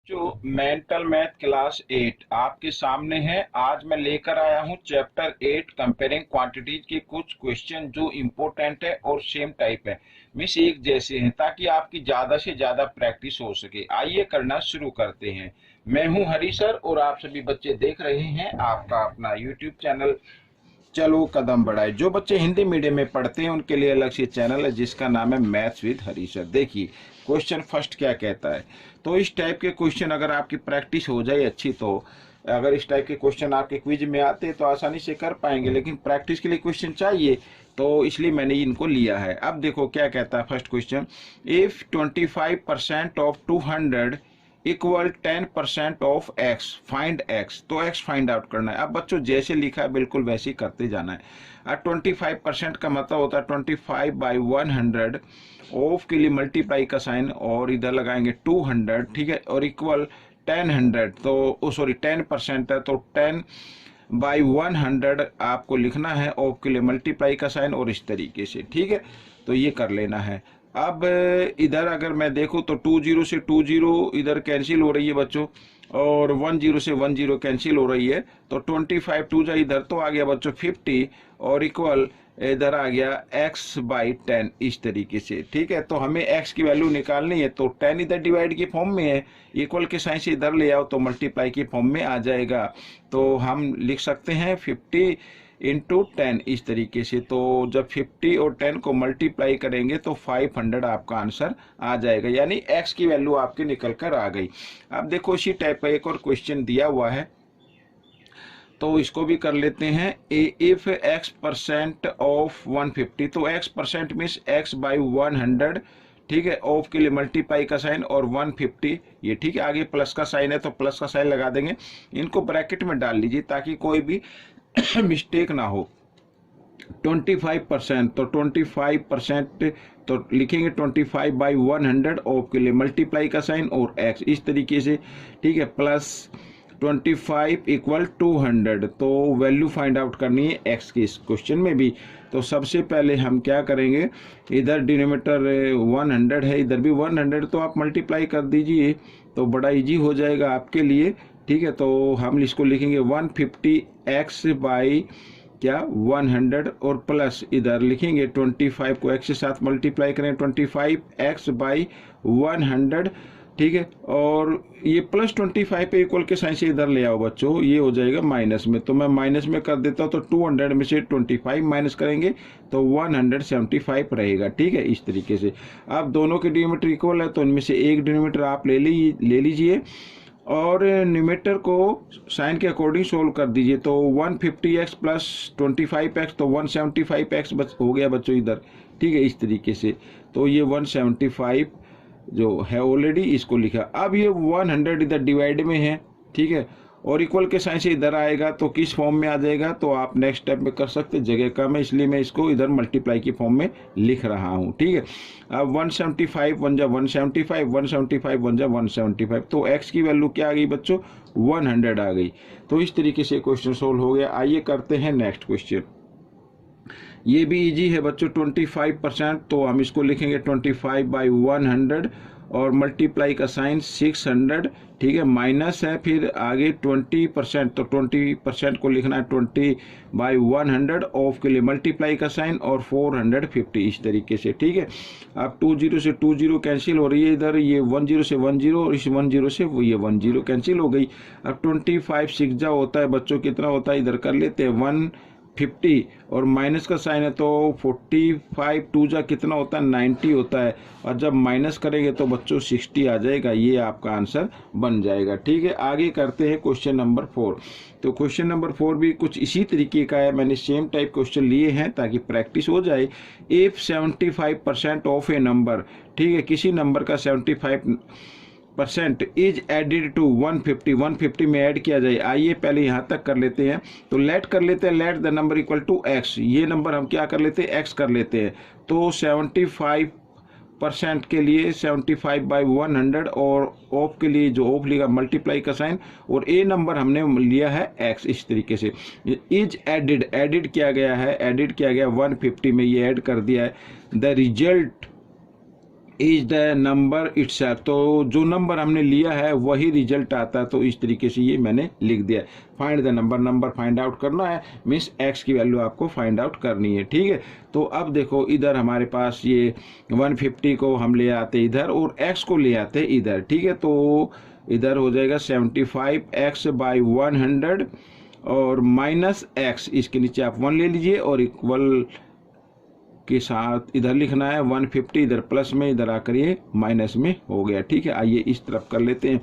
जो mental math class 8 आपके सामने है। आज मैं लेकर आया हूं चैप्टर 8 कंपेयरिंग क्वांटिटीज के कुछ क्वेश्चन जो इम्पोर्टेंट है और सेम टाइप है, मिस एक जैसे हैं, ताकि आपकी ज्यादा से ज्यादा प्रैक्टिस हो सके। आइए करना शुरू करते हैं। मैं हूं हरी सर और आप सभी बच्चे देख रहे हैं आपका अपना यूट्यूब चैनल चलो कदम बढ़ाए। जो बच्चे हिंदी मीडियम में पढ़ते हैं उनके लिए अलग से चैनल है जिसका नाम है मैथ्स विद हरी सर। देखिए क्वेश्चन फर्स्ट क्या कहता है। तो इस टाइप के क्वेश्चन अगर आपकी प्रैक्टिस हो जाए अच्छी, तो अगर इस टाइप के क्वेश्चन आपके क्विज में आते हैं तो आसानी से कर पाएंगे, लेकिन प्रैक्टिस के लिए क्वेश्चन चाहिए, तो इसलिए मैंने इनको लिया है। अब देखो क्या कहता है first question. If 25% of 200 equal 10% of x, find x. तो एक्स फाइंड आउट करना है। अब बच्चों जैसे लिखा है बिल्कुल वैसे ही करते जाना है। अब 25% का मतलब होता है 25/100, ऑफ के लिए मल्टीप्लाई का साइन और इधर लगाएंगे 200, ठीक है, और इक्वल 10 तो सॉरी 10% है तो 10/100 आपको लिखना है, ऑफ के लिए मल्टीप्लाई का साइन और इस तरीके से, ठीक है। तो ये कर लेना है। अब इधर अगर मैं देखूं तो 20 से 20 इधर कैंसिल हो रही है बच्चों, और 10 से 10 कैंसिल हो रही है, तो 25 2 जा इधर तो आ गया बच्चों 50, और इक्वल इधर आ गया x/10 इस तरीके से, ठीक है। तो हमें x की वैल्यू निकालनी है, तो 10 इधर डिवाइड के फॉर्म में है, इक्वल के साइन से इधर ले आओ तो मल्टीप्लाई के फॉर्म में आ जाएगा। तो हम लिख सकते हैं 50 इंटू 10 इस तरीके से। तो जब 50 और 10 को मल्टीप्लाई करेंगे तो 500 आपका आंसर आ जाएगा, यानी x की वैल्यू आपकी निकल कर आ गई। अब देखो इसी टाइप का एक और क्वेश्चन दिया हुआ है, तो इसको भी कर लेते हैं। इफ x% ऑफ 150, तो x% मीन्स x/100, ठीक है, ऑफ के लिए मल्टीप्लाई का साइन और 150 ये, ठीक है। आगे प्लस का साइन है तो प्लस का साइन लगा देंगे, इनको ब्रैकेट में डाल लीजिए ताकि कोई भी मिस्टेक ना हो। 25%, तो 25% तो लिखेंगे 25/100, ऑफ के लिए मल्टीप्लाई का साइन और x इस तरीके से, ठीक है, प्लस 25 इक्वल 200। तो वैल्यू फाइंड आउट करनी है x की इस क्वेश्चन में भी। तो सबसे पहले हम क्या करेंगे, इधर डिनोमिनेटर 100 है, इधर भी 100, तो आप मल्टीप्लाई कर दीजिए तो बड़ा इजी हो जाएगा आपके लिए, ठीक है। तो हम इसको लिखेंगे 150x क्या 100, और प्लस इधर लिखेंगे 25 को x के साथ मल्टीप्लाई करें 25x/100, ठीक है। और ये प्लस 25 पे इक्वल के साइन से इधर ले आओ बच्चों, ये हो जाएगा माइनस में, तो मैं माइनस में कर देता हूँ। तो 200 में से 25 माइनस करेंगे तो 175 रहेगा, ठीक है, इस तरीके से। अब दोनों के डिनोमिनेटर इक्वल है तो इनमें से एक डिनोमिनेटर आप ले लीजिए और न्यूमेटर को साइन के अकॉर्डिंग सोल्व कर दीजिए। तो 150x प्लस 25x, तो 175x हो गया बच्चों इधर, ठीक है, इस तरीके से। तो ये 175 जो है ऑलरेडी इसको लिखा। अब ये 100 इधर डिवाइड में है, ठीक है, और इक्वल के साइन से इधर आएगा तो किस फॉर्म में आ जाएगा, तो आप नेक्स्ट स्टेप में कर सकते, जगह कम है इसलिए मैं इसको इधर मल्टीप्लाई की फॉर्म में लिख रहा हूँ, ठीक है। अब 175 1 जा 175, 175 1 जा 175, तो x की वैल्यू क्या आ गई बच्चों 100 आ गई। तो इस तरीके से क्वेश्चन सोल्व हो गया। आइए करते हैं नेक्स्ट क्वेश्चन। ये भी इजी है बच्चों, 25%, तो हम इसको लिखेंगे 25/100 और मल्टीप्लाई का साइन 600, ठीक है, माइनस है, फिर आगे 20%, तो 20% को लिखना है 20/100, ऑफ के लिए मल्टीप्लाई का साइन और 450 इस तरीके से, ठीक है। अब 20 से 20 कैंसिल हो रही है, इधर ये 10 से 10 और इस 10 से ये 10 कैंसिल हो गई। अब 25 6 जा होता है बच्चों, कितना होता है इधर कर लेते हैं 150, और माइनस का साइन है तो 45 2 जा कितना होता है 90 होता है, और जब माइनस करेंगे तो बच्चों 60 आ जाएगा, ये आपका आंसर बन जाएगा, ठीक है। आगे करते हैं क्वेश्चन नंबर 4। तो क्वेश्चन नंबर 4 भी कुछ इसी तरीके का है, मैंने सेम टाइप क्वेश्चन लिए हैं ताकि प्रैक्टिस हो जाए। इफ 75% ऑफ ए नंबर, ठीक है, किसी नंबर का 75% इज एडिड टू 150 में ऐड किया जाए। आइए पहले यहाँ तक कर लेते हैं। तो लेट कर लेते हैं, let the number equal to x, ये नंबर हम क्या कर लेते हैं x कर लेते हैं। तो 75% के लिए 75/100 और ऑफ के लिए जो ऑफ लिखा मल्टीप्लाई का साइन, और ए नंबर हमने लिया है x इस तरीके से। इज एडिड किया गया है, एडिड किया गया 150 में, ये ऐड कर दिया है। The result is the number itself, तो जो नंबर हमने लिया है वही रिजल्ट आता है। तो इस तरीके से ये मैंने लिख दिया। Find the number, number find out करना है, मीन्स एक्स की वैल्यू आपको फाइंड आउट करनी है, ठीक है। तो अब देखो इधर हमारे पास ये 150 को हम ले आते इधर और एक्स को ले आते इधर, ठीक है। तो इधर हो जाएगा 75x बाई 100 और माइनस एक्स, इसके नीचे आप 1 ले लीजिए और इक्वल के साथ इधर लिखना है 150, इधर प्लस में, इधर आकर ये माइनस में हो गया, ठीक है। आइए इस तरफ कर लेते हैं।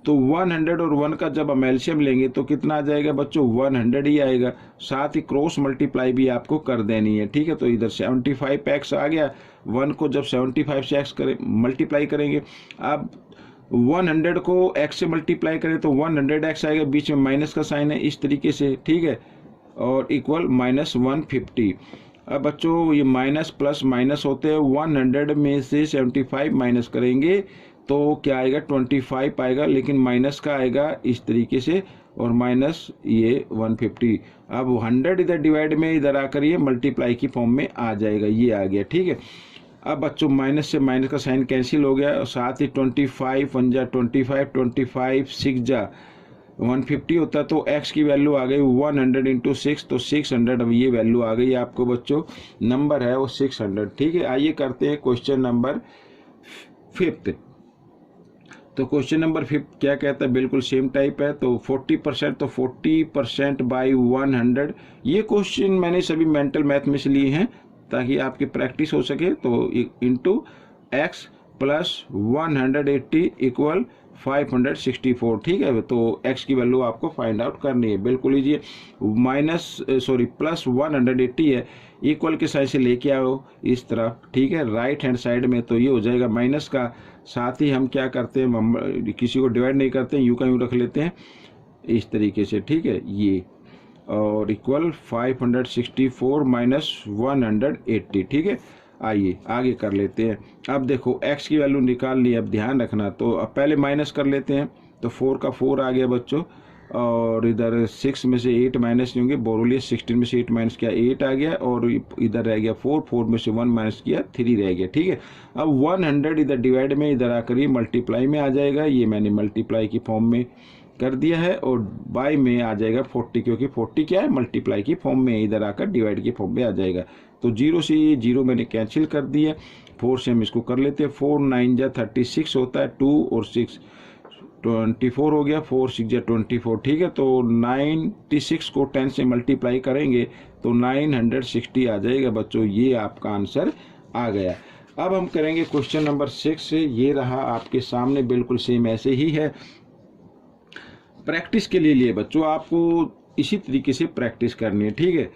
तो 100 और 1 का जब हम एलसीएम लेंगे तो कितना आ जाएगा बच्चों, 100 ही आएगा। साथ ही क्रॉस मल्टीप्लाई भी आपको कर देनी है, ठीक है। तो इधर 75x आ गया, 1 को जब 75 से x करें मल्टीप्लाई करेंगे, अब 100 को x से मल्टीप्लाई करें तो 100x आएगा, बीच में माइनस का साइन है इस तरीके से, ठीक है, और इक्वल माइनस 150। अब बच्चों ये माइनस प्लस माइनस होते हैं, 100 में से 75 माइनस करेंगे तो क्या आएगा, 25 आएगा, लेकिन माइनस का आएगा इस तरीके से और माइनस ये 150। अब 100 इधर डिवाइड में इधर आकर ये मल्टीप्लाई की फॉर्म में आ जाएगा, ये आ गया, ठीक है। अब बच्चों माइनस से माइनस का साइन कैंसिल हो गया और साथ ही 25 1 जा 25, 25 6 जा 150 होता है। तो x की वैल्यू आ गई 100 इंटू 6, तो 600 अब ये वैल्यू आ गई आपको बच्चों, नंबर है वो 600, ठीक है। आइए करते हैं क्वेश्चन नंबर 5। तो क्वेश्चन नंबर 5 क्या कहता है, बिल्कुल सेम टाइप है। तो 40%, तो 40% बाई 100, ये क्वेश्चन मैंने सभी मेंटल मैथ में से लिए हैं ताकि आपकी प्रैक्टिस हो सके। तो इंटू एक्स प्लस 180 इक्वल 564, ठीक है। तो x की वैल्यू आपको फाइंड आउट करनी है, बिल्कुल लीजिए। प्लस 180 है, इक्वल के साइड से लेके आओ इस तरफ, ठीक है, राइट हैंड साइड में, तो ये हो जाएगा माइनस का। साथ ही हम क्या करते हैं, किसी को डिवाइड नहीं करते हैं, यूं का यूं रख लेते हैं इस तरीके से, ठीक है, ये और इक्वल 564 माइनस 180, ठीक है। आइए आगे कर लेते हैं। अब देखो x की वैल्यू निकाल ली, अब ध्यान रखना। तो अब पहले माइनस कर लेते हैं, तो 4 का 4 आ गया बच्चों, और इधर 6 में से 8 माइनस नहीं होंगे, बोरोलिए 16 में से 8 माइनस किया 8 आ गया, और इधर रह गया 4, 4 में से 1 माइनस किया 3 रह गया, ठीक है। अब 100 इधर डिवाइड में, इधर आकर ये मल्टीप्लाई में आ जाएगा, ये मैंने मल्टीप्लाई की फॉर्म में कर दिया है, और बाय में आ जाएगा 40, क्योंकि 40 क्या है, मल्टीप्लाई की फॉर्म में, इधर आकर डिवाइड की फॉर्म में आ जाएगा। तो 0 से ये 0 मैंने कैंसिल कर दिया, 4 से हम इसको कर लेते हैं, 4 9 जा 36 होता है, 2 और 6 24 हो गया, 4 6 जा 24, ठीक है। तो 96 को 10 से मल्टीप्लाई करेंगे तो 960 आ जाएगा बच्चों, ये आपका आंसर आ गया। अब हम करेंगे क्वेश्चन नंबर 6, ये रहा आपके सामने, बिल्कुल सेम ऐसे ही है। प्रैक्टिस के लिए बच्चों आपको इसी तरीके से प्रैक्टिस करनी है, ठीक है।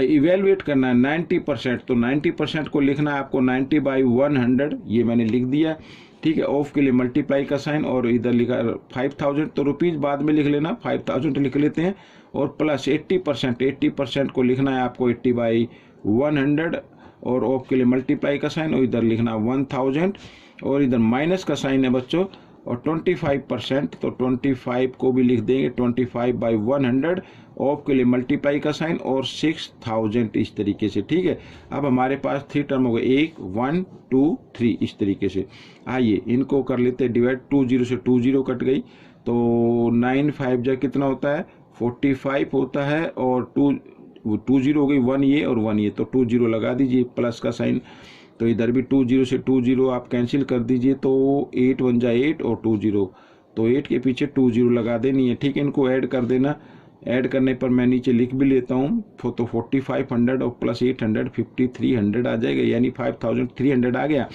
इवेलुएट करना है 90%, तो 90% को लिखना है आपको 90 बाई 100, ये मैंने लिख दिया, ठीक है। ऑफ के लिए मल्टीप्लाई का साइन, और इधर लिखा 5000, तो रुपीज़ बाद में लिख लेना, 5000 लिख लेते हैं, और प्लस 80% को लिखना है आपको 80 बाई 100, और ऑफ के लिए मल्टीप्लाई का साइन, और इधर लिखना 1000, और इधर माइनस का साइन है बच्चों, और 25%, तो 25 को भी लिख देंगे 25 बाई 100, ऑफ के लिए मल्टीप्लाई का साइन, और 6000 इस तरीके से, ठीक है। अब हमारे पास 3 टर्म हो गए, 1 1 2 3 इस तरीके से। आइए इनको कर लेते हैं डिवाइड, 20 से 20 कट गई, तो 9 5 जा कितना होता है, 45 होता है, और 20 हो गई, 1 ये और 1 ये, तो 20 लगा दीजिए, प्लस का साइन, तो इधर भी 20 से 20 आप कैंसिल कर दीजिए, तो 8 1 जा 8 और 20, तो 8 के पीछे 20 लगा देनी है, ठीक है। इनको ऐड कर देना, ऐड करने पर मैं नीचे लिख भी लेता हूँ, तो 4500 और प्लस 800 5300 आ जाएगा, यानी 5300 आ गया।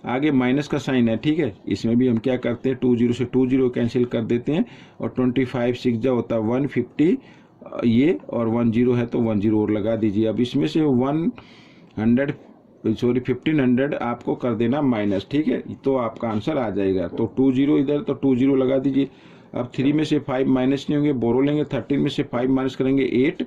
आगे माइनस का साइन है, ठीक है, इसमें भी हम क्या करते हैं, 20 से 20 कैंसिल कर देते हैं, और 25 6 जा होता है 150 ये, और 10 है तो 10 और लगा दीजिए। अब इसमें से 1500 आपको कर देना माइनस, ठीक है, तो आपका आंसर आ जाएगा। तो 20 इधर, तो 20 लगा दीजिए। अब 3 में से 5 माइनस नहीं होंगे, बोरो लेंगे, 13 में से 5 माइनस करेंगे 8,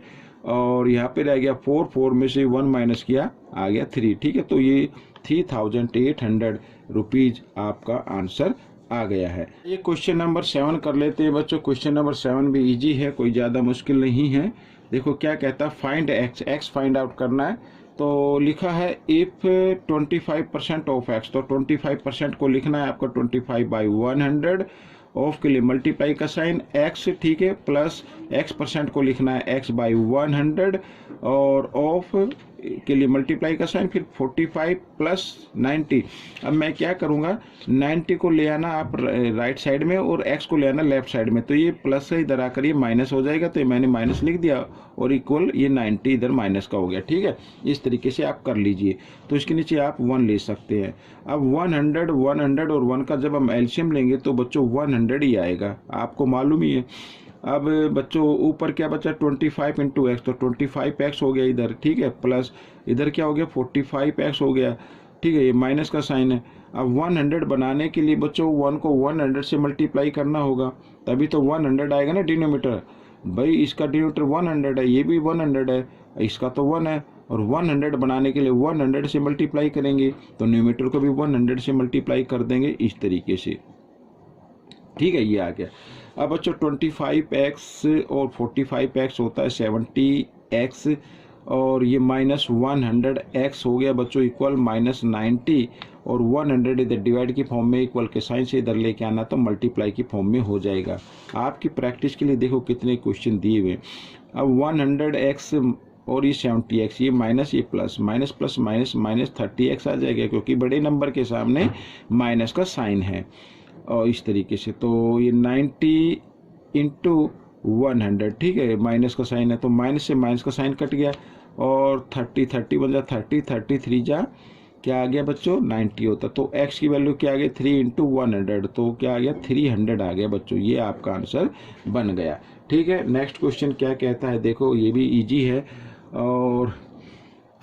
और यहाँ पे रह गया 4, 4 में से 1 माइनस किया आ गया 3, ठीक है। तो ये 3800 रुपीज़ आपका आंसर आ गया है। ये क्वेश्चन नंबर 7 कर लेते हैं बच्चों। क्वेश्चन नंबर 7 भी इजी है, कोई ज़्यादा मुश्किल नहीं है। देखो क्या कहता है, find x, x find out करना है, तो लिखा है इफ 25% ऑफ एक्स, तो 25% को लिखना है आपका 25/100 ऑफ के लिए मल्टीप्लाई का साइन एक्स, ठीक है, प्लस x% को लिखना है x/100 और ऑफ के लिए मल्टीप्लाई का साइन, फिर 45 प्लस 90। अब मैं क्या करूँगा, 90 को ले आना आप राइट साइड में और x को ले आना लेफ्ट साइड में, तो ये प्लस से इधर आकर ये माइनस हो जाएगा, तो ये मैंने माइनस लिख दिया और इक्वल ये 90 इधर माइनस का हो गया, ठीक है। इस तरीके से आप कर लीजिए। तो इसके नीचे आप 1 ले सकते हैं। अब 100, 100 और 1 का जब हम एलसीएम लेंगे तो बच्चों 100 ही आएगा, आपको मालूम ही है। अब बच्चों ऊपर क्या बचा, 25 इंटू एक्स, तो 25x हो गया इधर, ठीक है, प्लस इधर क्या हो गया 45x हो गया, ठीक है, ये माइनस का साइन है। अब 100 बनाने के लिए बच्चों 1 को 100 से मल्टीप्लाई करना होगा, तभी तो 100 आएगा ना डिनोमिनेटर। भाई इसका डिनोमिनेटर 100 है, ये भी 100 है, इसका तो 1 है, और 100 बनाने के लिए 100 से मल्टीप्लाई करेंगे तो न्यूमिनेटर को भी 100 से मल्टीप्लाई कर देंगे इस तरीके से, ठीक है, ये आ गया। अब बच्चों 25x और 45x होता है 70x और ये माइनस 100x हो गया बच्चों इक्वल -90 और 100 इधर डिवाइड की फॉर्म में इक्वल के साइन से इधर लेके आना तो मल्टीप्लाई की फॉर्म में हो जाएगा। आपकी प्रैक्टिस के लिए देखो कितने क्वेश्चन दिए हुए। अब 100x और ये 70x, ये माइनस ये plus, minus plus minus minus 30x आ जाएगा क्योंकि बड़े नंबर के सामने माइनस का साइन है और इस तरीके से। तो ये 90 इंटू 100, ठीक है, माइनस का साइन है तो माइनस से माइनस का साइन कट गया और 30 बन जा 33 जा क्या आ गया बच्चों 90 होता। तो x की वैल्यू क्या आ गया 3 इंटू 100, तो क्या आ गया 300 आ गया बच्चों, ये आपका आंसर बन गया, ठीक है। नेक्स्ट क्वेश्चन क्या कहता है देखो, ये भी इजी है और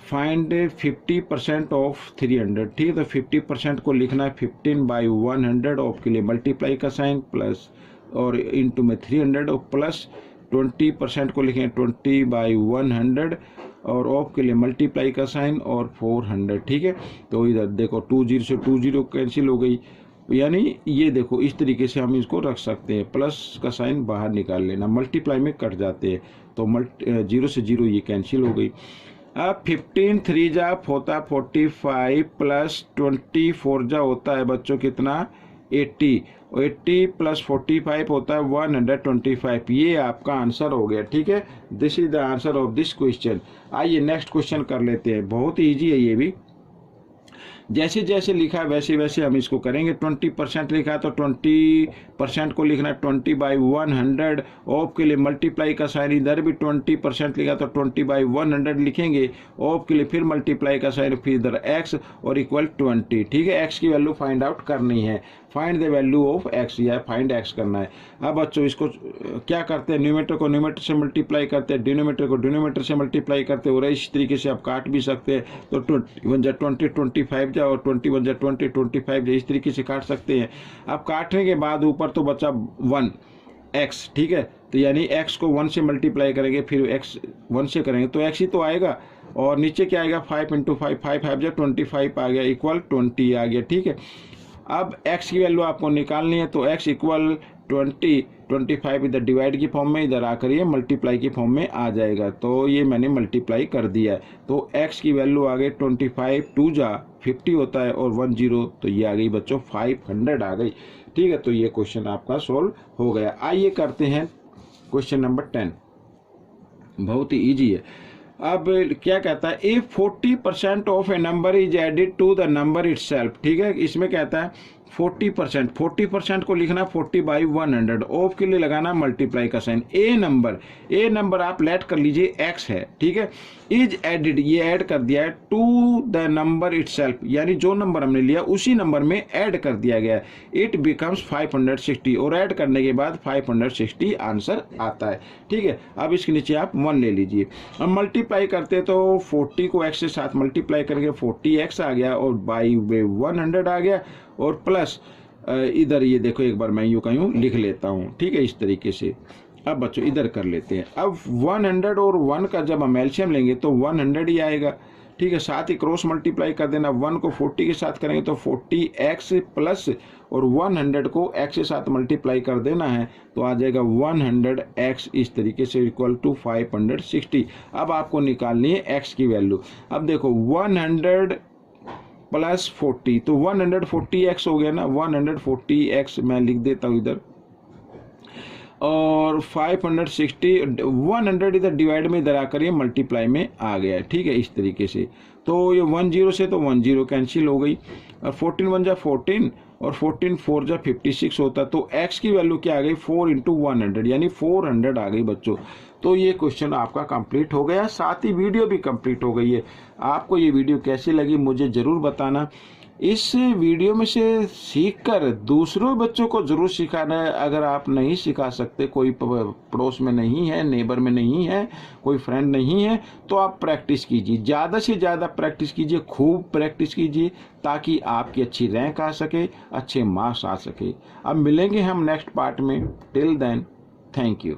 फाइंड 50% ऑफ 300, ठीक है। तो 50% को लिखना है 15/100 ऑफ के लिए मल्टीप्लाई का साइन प्लस और इंटू में 300 और प्लस 20% को लिखें 20/100 और ऑफ के लिए मल्टीप्लाई का साइन और 400, ठीक है। तो इधर देखो 20 से 20 कैंसिल हो गई, यानी ये देखो इस तरीके से हम इसको रख सकते हैं, प्लस का साइन बाहर निकाल लेना, मल्टीप्लाई में कट जाते हैं तो 0 से 0 ये कैंसिल हो गई। अब 15 3 जा होता 45 प्लस 24 जा होता है बच्चों कितना 80 प्लस 45 होता है 125, ये आपका आंसर हो गया, ठीक है। This is the answer of this question. आइए नेक्स्ट क्वेश्चन कर लेते हैं, बहुत इजी है ये भी, जैसे जैसे लिखा वैसे वैसे हम इसको करेंगे। 20% लिखा तो 20% को लिखना 20/100 ऑफ के लिए मल्टीप्लाई का साइन, इधर भी 20% लिखा तो 20/100 लिखेंगे ऑफ के लिए फिर मल्टीप्लाई का साइन, फिर इधर x और इक्वल 20, ठीक है। x की वैल्यू फाइंड आउट करनी है, find the value of x या फाइंड x करना है। अब बच्चों इसको क्या करते हैं, न्यूमेरेटर को न्यूमेरेटर से मल्टीप्लाई करते हैं, डिनोमिनेटर को डिनोमिनेटर से मल्टीप्लाई करते हैं और इस तरीके से आप काट भी सकते हैं। तो 21 जा 20 25 जा और 21 जा 20 25 जा, इस तरीके से काट सकते हैं। अब काटने के बाद ऊपर तो बचा 1x, ठीक है, तो यानी x को 1 से मल्टीप्लाई करेंगे फिर x 1 से करेंगे तो x ही तो आएगा और नीचे क्या आएगा 5 इंटू 5 5 जा 25 आ गया इक्वल 20 आ गया, ठीक है। अब x की वैल्यू आपको निकालनी है तो x इक्वल 20 25 इधर डिवाइड की फॉर्म में, इधर आकर ये मल्टीप्लाई की फॉर्म में आ जाएगा, तो ये मैंने मल्टीप्लाई कर दिया है। तो x की वैल्यू आ गई 25 2 जा 50 होता है और 1 0, तो ये आ गई बच्चों 500 आ गई, ठीक है। तो ये क्वेश्चन आपका सोल्व हो गया। आइए करते हैं क्वेश्चन नंबर 10, बहुत ही ईजी है। अब क्या कहता है, if 40% of a number is added to the number itself, ठीक है। इसमें कहता है 40% को लिखना 40/100 ऑफ के लिए लगाना मल्टीप्लाई का साइन। ए नंबर आप लेट कर लीजिए x है, ठीक है। इज एडिड, ये ऐड कर दिया है टू द नंबर इटसेल्फ, यानी जो नंबर हमने लिया उसी नंबर में ऐड कर दिया गया है। इट बिकम्स 560 और ऐड करने के बाद 560 आंसर आता है, ठीक है। अब इसके नीचे आप 1 ले लीजिए। अब मल्टीप्लाई करते तो 40 को x के साथ मल्टीप्लाई करेंगे 40x आ गया और बाई 100 आ गया और प्लस इधर ये देखो एक बार मैं यूं का यूं लिख लेता हूँ, ठीक है, इस तरीके से। अब बच्चों इधर कर लेते हैं। अब 100 और 1 का जब हम एलसीएम लेंगे तो 100 ही आएगा, ठीक है। साथ ही क्रॉस मल्टीप्लाई कर देना, 1 को 40 के साथ करेंगे तो 40x प्लस और 100 को x के साथ मल्टीप्लाई कर देना है तो आ जाएगा 100x इस तरीके से इक्वल टू 560। अब आपको निकालनी है x की वैल्यू। अब देखो 100 प्लस 40 तो 140x हो गया ना, 140x मैं लिख देता हूँ इधर, और 560 100 इधर डिवाइड में इधर आकर ये मल्टीप्लाई में आ गया है। ठीक है, इस तरीके से तो ये 10 से तो 10 कैंसिल हो गई, और 14 1 जा 14 और 14 4 जा 56 होता, तो x की वैल्यू क्या आ गई 4 इंटू 100 यानी 400 आ गई बच्चों। तो ये क्वेश्चन आपका कंप्लीट हो गया, साथ ही वीडियो भी कंप्लीट हो गई है। आपको ये वीडियो कैसी लगी मुझे ज़रूर बताना। इस वीडियो में से सीखकर दूसरों बच्चों को ज़रूर सिखाना है। अगर आप नहीं सिखा सकते, कोई पड़ोस में नहीं है, नेबर में नहीं है, कोई फ्रेंड नहीं है, तो आप प्रैक्टिस कीजिए, ज़्यादा से ज़्यादा प्रैक्टिस कीजिए, खूब प्रैक्टिस कीजिए, ताकि आपकी अच्छी रैंक आ सके, अच्छे मार्क्स आ सके। अब मिलेंगे हम नेक्स्ट पार्ट में। Till then, thank you.